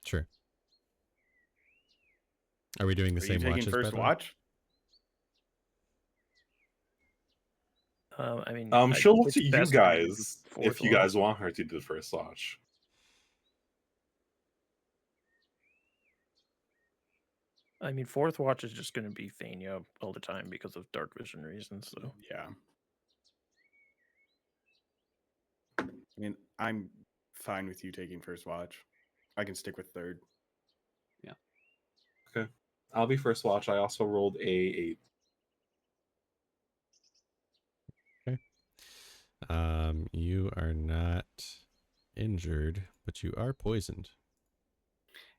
Sure. Are we doing the Are you same watch taking as first Bedlam? watch? I mean, She'll look it's to you best for to do guys fourth if you watch. guys want her to do the first watch. I mean, fourth watch is just going to be Faenya all the time because of dark vision reasons. So Yeah. I mean, I'm fine with you taking first watch. I can stick with third. Okay. I'll be first watch. I also rolled a 8. You are not injured, but you are poisoned.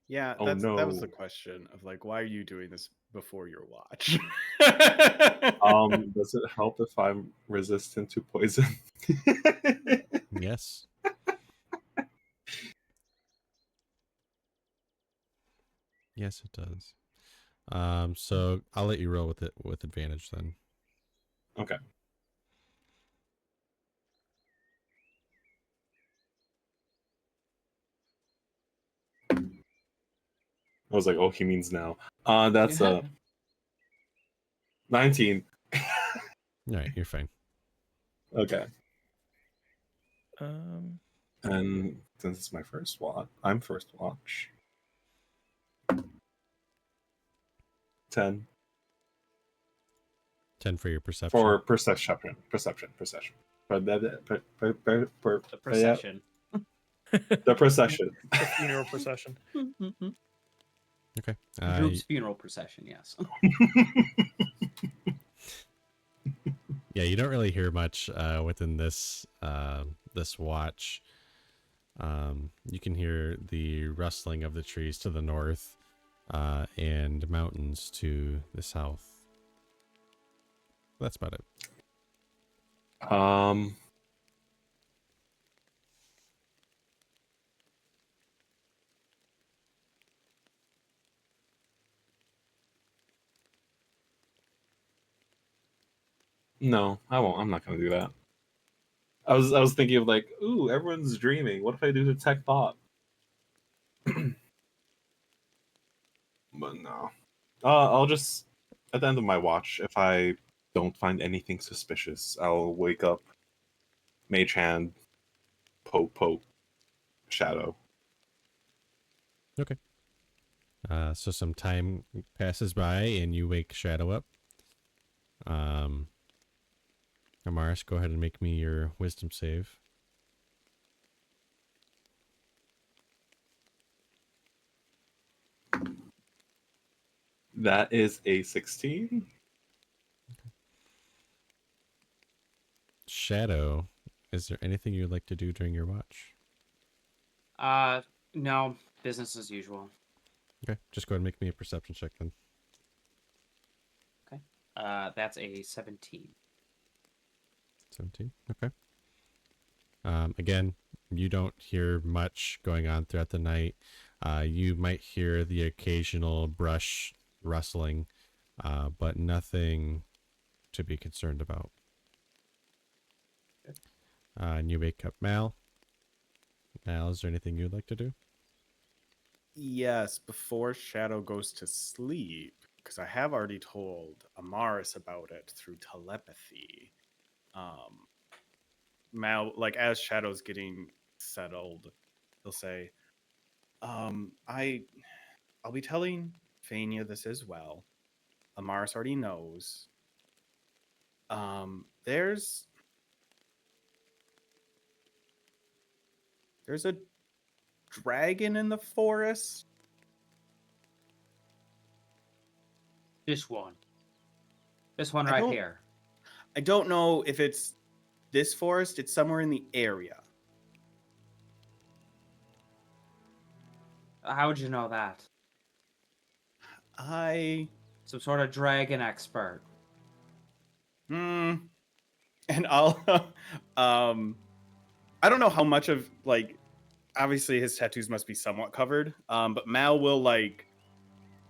Yeah, Oh, that was no. the question of like, why are you doing this before your watch? Does it help if I'm resistant to poison? Yes. Yes, it does. So I'll let you roll with it with advantage then. Okay. I was like, oh, he means now. That's 19. All right, you're fine. Okay. Um, And since it's my first watch, I'm first watch. 10 10 for your perception. for perception. For The procession. the procession. the funeral procession. Okay. Droop's funeral procession, yes. Yeah, you don't really hear much within this this watch. You can hear the rustling of the trees to the north and mountains to the south. That's about it. No, I won't. I'm not gonna do that. I was thinking of like, ooh, everyone's dreaming. What if I do detect thought? But no. I'll just at the end of my watch, if I don't find anything suspicious, I'll wake up, mage hand, poke, shadow. Okay. So some time passes by and you wake Shadow up. Amaris, go ahead and make me your wisdom save. That is a 16. Shadow, is there anything you'd like to do during your watch? No, business as usual. Okay, just go ahead and make me a perception check then. Okay. That's a 17. 17. Okay. Again, you don't hear much going on throughout the night. You might hear the occasional brush rustling, but nothing to be concerned about. And you wake up Mal. Mal, is there anything you'd like to do? Yes, before Shadow goes to sleep, because I have already told Amaris about it through telepathy. Mal, like as Shadow's getting settled, he'll say, I'll be telling Faenya this as well. Amaris already knows. There's a dragon in the forest. This one I right don't- here. I don't know if it's this forest. It's somewhere in the area. How would you know that? I Some sort of dragon expert. and I'll I don't know how much of like obviously his tattoos must be somewhat covered. But Mal will like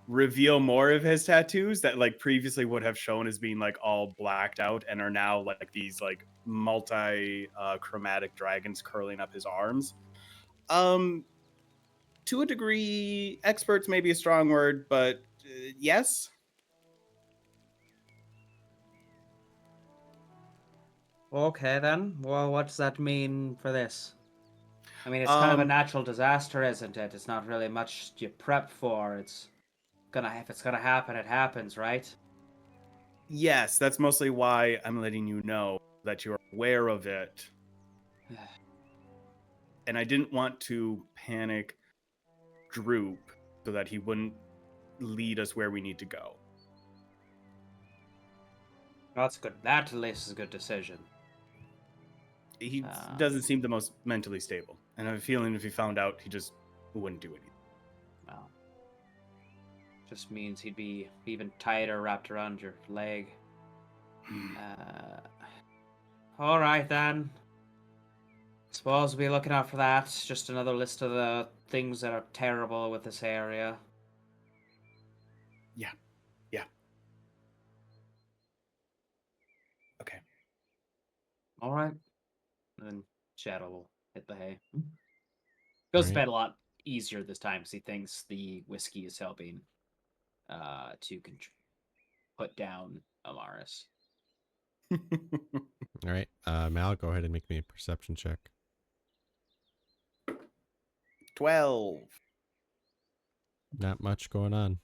reveal more of his tattoos that like previously would have shown as being like all blacked out and are now like these like multi chromatic dragons curling up his arms. To a degree, experts may be a strong word, but yes. Okay then. Well, what does that mean for this? I mean, it's kind of a natural disaster, isn't it? It's not really much you prep for. If it's gonna happen, it happens, right? Yes, that's mostly why I'm letting you know that you're aware of it. And I didn't want to panic Droop so that he wouldn't lead us where we need to go. That's good. That at least is a good decision. He doesn't seem the most mentally stable. And I have a feeling if he found out, he just wouldn't do anything. Well, just means he'd be even tighter wrapped around your leg. All right then. Suppose we'll be looking out for that. Just another list of the things that are terrible with this area. Yeah. Okay. All right. And then Shadow will hit the hay. Goes to Right. bed a lot easier this time because he thinks the whiskey is helping to put down Amaris. All right. Mal, go ahead and make me a perception check. 12. Not much going on.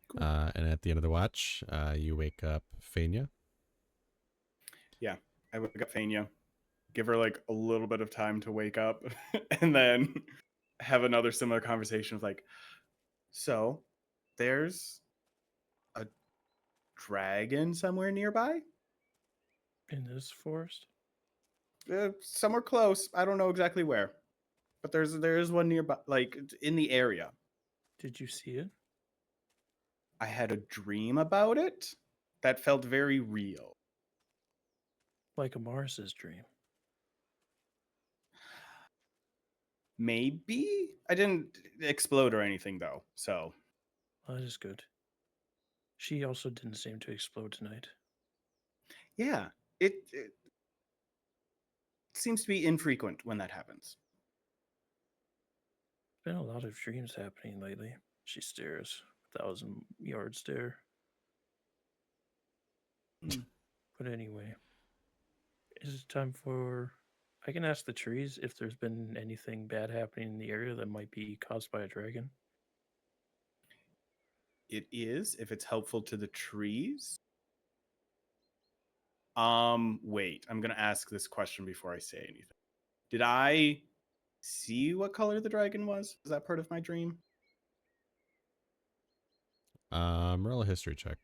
Cool. And at the end of the watch, you wake up Faenya. I wake up Faenya, give her like a little bit of time to wake up, and then have another similar conversation of like, so there's a dragon somewhere nearby? In this forest? Somewhere close. I don't know exactly where. But there is one nearby, like in the area. Did you see it? I had a dream about it that felt very real. Like Amaris's dream. Maybe? I didn't explode or anything though, so. That is good. She also didn't seem to explode tonight. Yeah, it seems to be infrequent when that happens. Been a lot of dreams happening lately. She stares. 1,000-yard stare. But anyway, is it time for... I can ask the trees if there's been anything bad happening in the area that might be caused by a dragon. It is, if it's helpful to the trees. Wait, I'm gonna ask this question before I say anything. Did I see what color the dragon was? Was that part of my dream? Roll a history check.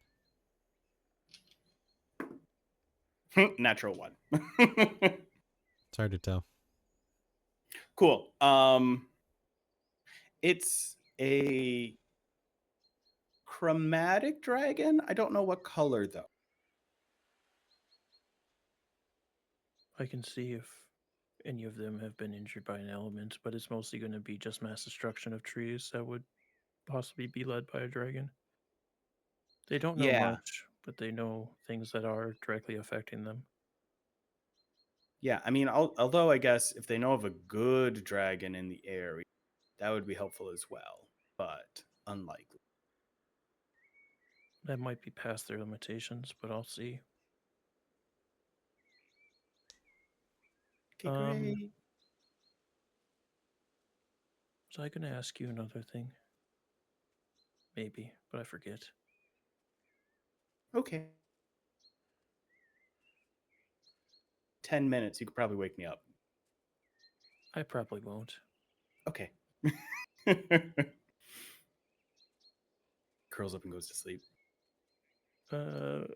Natural one. It's hard to tell. Cool. It's a chromatic dragon. I don't know what color though. I can see if any of them have been injured by an element, but it's mostly going to be just mass destruction of trees that would possibly be led by a dragon. They don't know Yeah. much, but they know things that are directly affecting them. Yeah, I mean, although I guess if they know of a good dragon in the area, that would be helpful as well, but unlikely. That might be past their limitations, but I'll see. Okay, great. Was I going to ask you another thing? Maybe, but I forget. Okay. 10 minutes, you could probably wake me up. I probably won't. Okay. Curls up and goes to sleep. And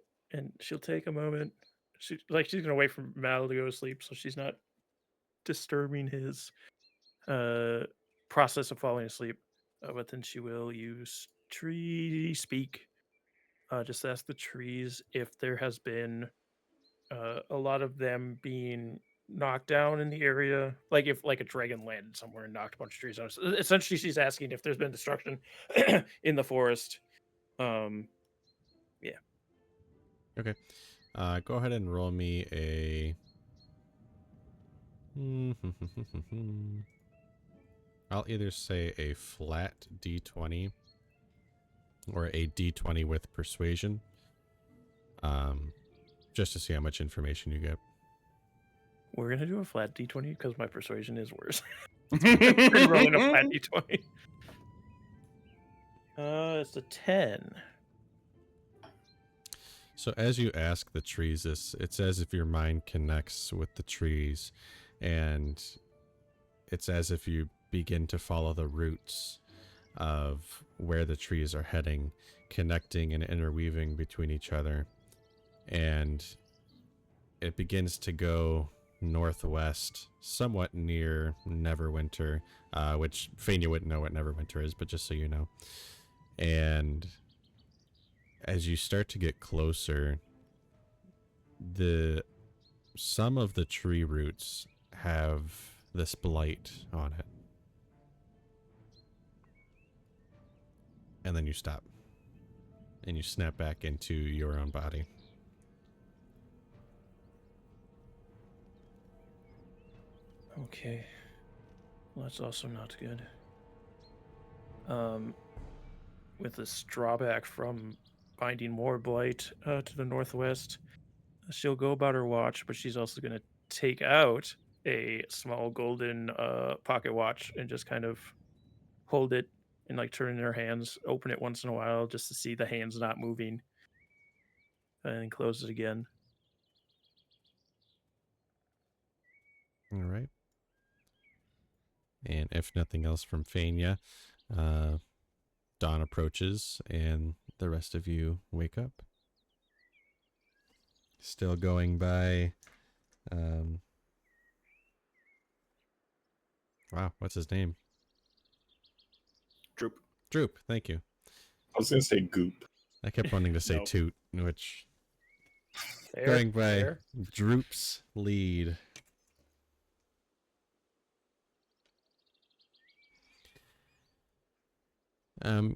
she'll take a moment. She's gonna wait for Mal to go to sleep, so she's not disturbing his process of falling asleep, but then she will use tree speak. Just ask the trees if there has been a lot of them being knocked down in the area, like if like a dragon landed somewhere and knocked a bunch of trees down. So essentially, she's asking if there's been destruction in the forest. Yeah. Okay. Go ahead and roll me a. I'll either say a flat d20 or a d20 with persuasion. Just to see how much information you get. We're gonna do a flat d20 because my persuasion is worse. We're rolling a flat d20. It's a 10. So as you ask the trees this, it's as if your mind connects with the trees, and it's as if you begin to follow the roots of where the trees are heading, connecting and interweaving between each other. And it begins to go northwest, somewhat near Neverwinter, which Faenya wouldn't know what Neverwinter is, but just so you know. And as you start to get closer, some of the tree roots have this blight on it. And then you stop. And you snap back into your own body. Okay. Well, that's also not good. With this drawback from finding more blight to the northwest, she'll go about her watch, but she's also going to take out a small golden pocket watch and just kind of hold it and like turn in her hands, open it once in a while just to see the hands not moving, and then close it again. All right. And if nothing else from Faenya, dawn approaches and the rest of you wake up. Still going by, wow, what's his name? Droop. Droop, thank you. I was gonna say goop. I kept wanting to say Nope. Toot, which Fair, going by fair. Droop's lead.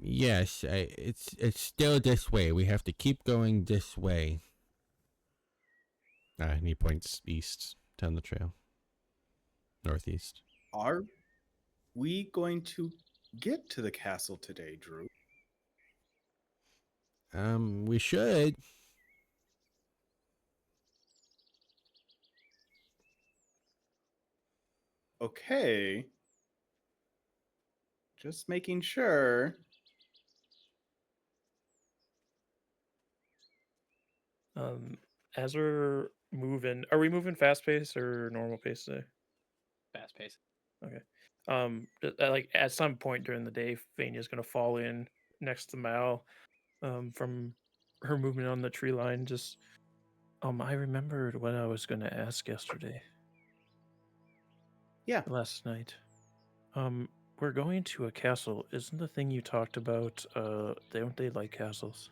Yes, it's still this way. We have to keep going this way. And he points east down the trail. Northeast. Are we going to get to the castle today, Drew? We should. Okay. Just making sure. As we're moving, are we moving fast pace or normal pace today? Fast pace. Okay. Like at some point during the day, Fenya's gonna fall in next to Mal, from her movement on the tree line. Just, I remembered what I was gonna ask yesterday. Yeah. Last night. We're going to a castle. Isn't the thing you talked about? Don't they like castles?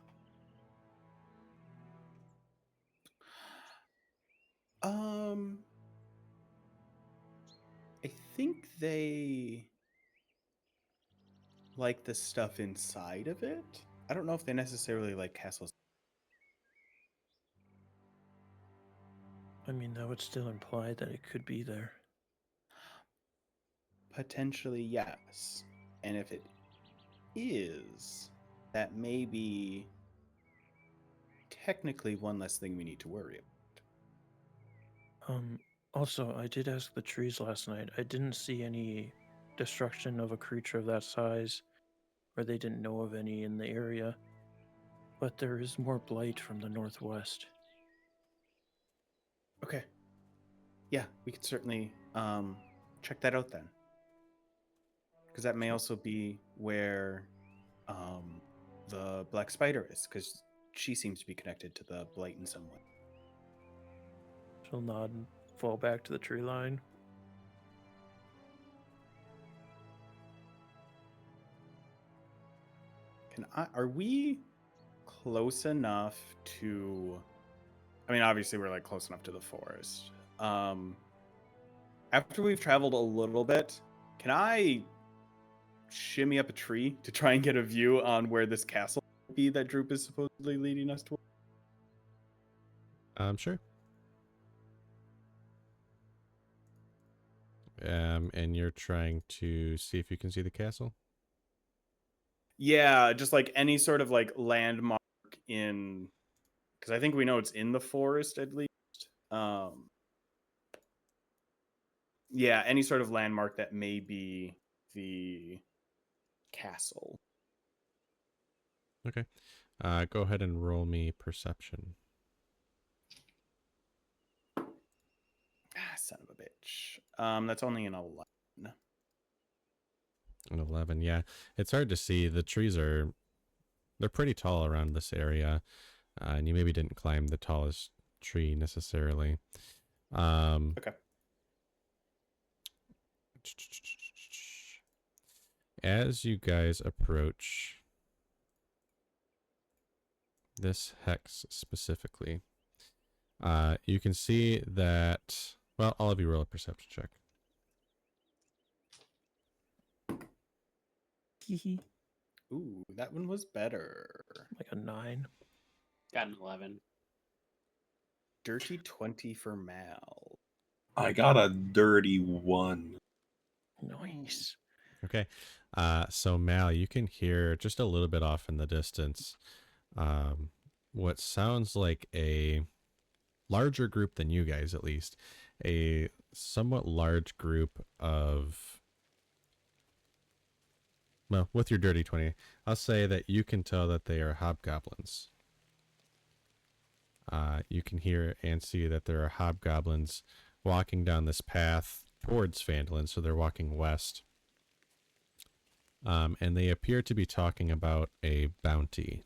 I think they like the stuff inside of it. I don't know if they necessarily like castles. I mean, that would still imply that it could be there. Potentially, yes. And if it is, that may be technically one less thing we need to worry about. Also, I did ask the trees last night. I didn't see any destruction of a creature of that size, or they didn't know of any in the area. But there is more blight from the northwest. Okay. Yeah, we could certainly check that out then. Because that may also be where the black spider is, because she seems to be connected to the blight in some way. She'll nod and fall back to the tree line. Are we close enough to? I mean, obviously we're like close enough to the forest. After we've traveled a little bit, can I shimmy up a tree to try and get a view on where this castle might be that Droop is supposedly leading us toward? Sure. And you're trying to see if you can see the castle? Yeah, just like any sort of like landmark in, because I think we know it's in the forest at least. Yeah, any sort of landmark that may be the castle. Okay. Go ahead and roll me perception. Ah, son of a bitch. That's only an 11. An 11, yeah. It's hard to see. The trees they're pretty tall around this area. And you maybe didn't climb the tallest tree necessarily. Okay. As you guys approach this hex specifically, you can see that, well, all of you roll a perception check. Ooh, that one was better. Like a 9. Got an 11. Dirty 20 for Mal. I got a dirty 1. Nice. Okay. So Mal, you can hear just a little bit off in the distance what sounds like a larger group than you guys, at least. A somewhat large group of, well, with your dirty 20, I'll say that you can tell that they are hobgoblins. You can hear and see that there are hobgoblins walking down this path towards Phandalin, so they're walking west. And they appear to be talking about a bounty.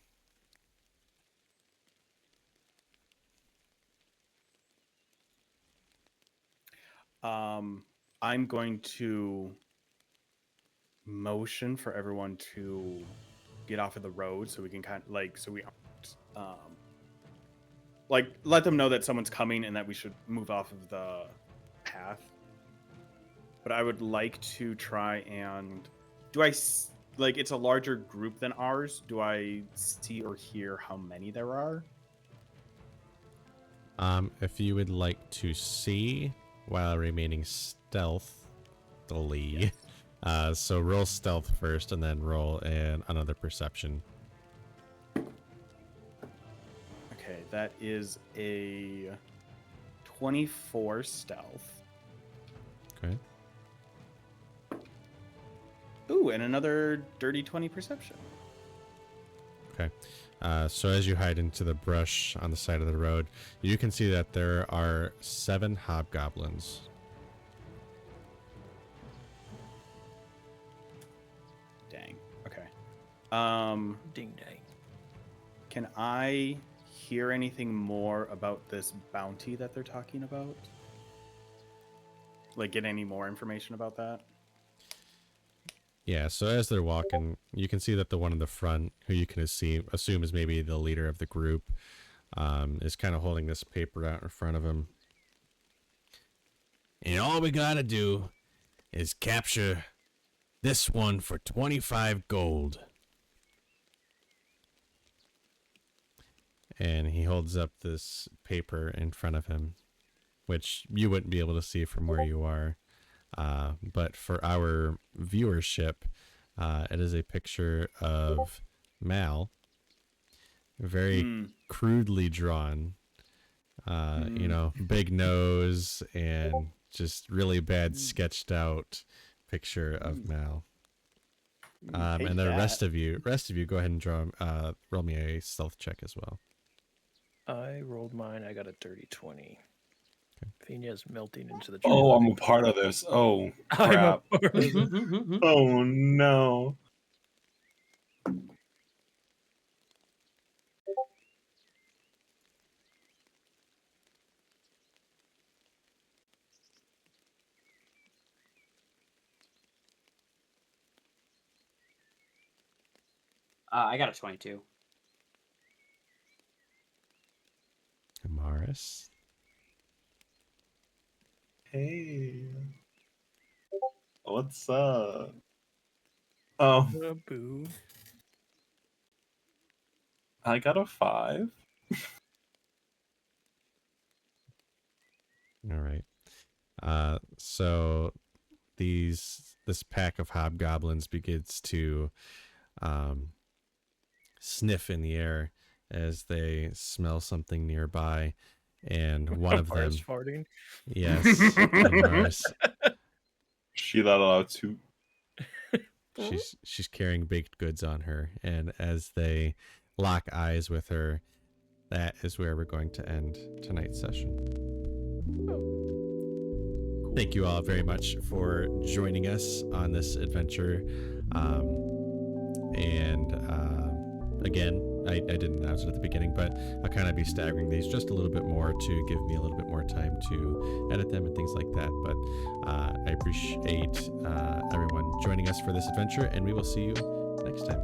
I'm going to motion for everyone to get off of the road so we can kind of like, so we aren't, like, let them know that someone's coming and that we should move off of the path. But I would like to try and, like, it's a larger group than ours. Do I see or hear how many there are? If you would like to see while remaining stealthily, so roll stealth first and then roll another perception. Okay, that is a 24 stealth. Okay. Ooh, and another dirty 20 perception. Okay. So as you hide into the brush on the side of the road, you can see that there are 7 hobgoblins. Dang. Okay. Ding dang. Can I hear anything more about this bounty that they're talking about? Like, get any more information about that? Yeah, so as they're walking, you can see that the one in the front, who you can assume is maybe the leader of the group, is kind of holding this paper out in front of him. And all we gotta do is capture this one for 25 gold. And he holds up this paper in front of him, which you wouldn't be able to see from where you are. But for our viewership, it is a picture of Mal, very crudely drawn, you know, big nose and just really bad sketched out picture of Mal. And the rest of you, go ahead and roll me a stealth check as well. I rolled mine. I got a dirty 20. Fenya's melting into the tree. Oh, I'm a part of this. Oh, crap. I'm a part of it. Oh, no. I got a 22. Amaris. Hey. What's up? Oh, Boo. I got a 5. All right. So this pack of hobgoblins begins to sniff in the air as they smell something nearby, and one of them, Mars farting. yes, Amaris, She let out too. she's carrying baked goods on her, and as they lock eyes with her, that is where we're going to end tonight's session. Thank you all very much for joining us on this adventure. Again, I didn't announce it at the beginning, but I'll kind of be staggering these just a little bit more to give me a little bit more time to edit them and things like that. But I appreciate everyone joining us for this adventure, and we will see you next time.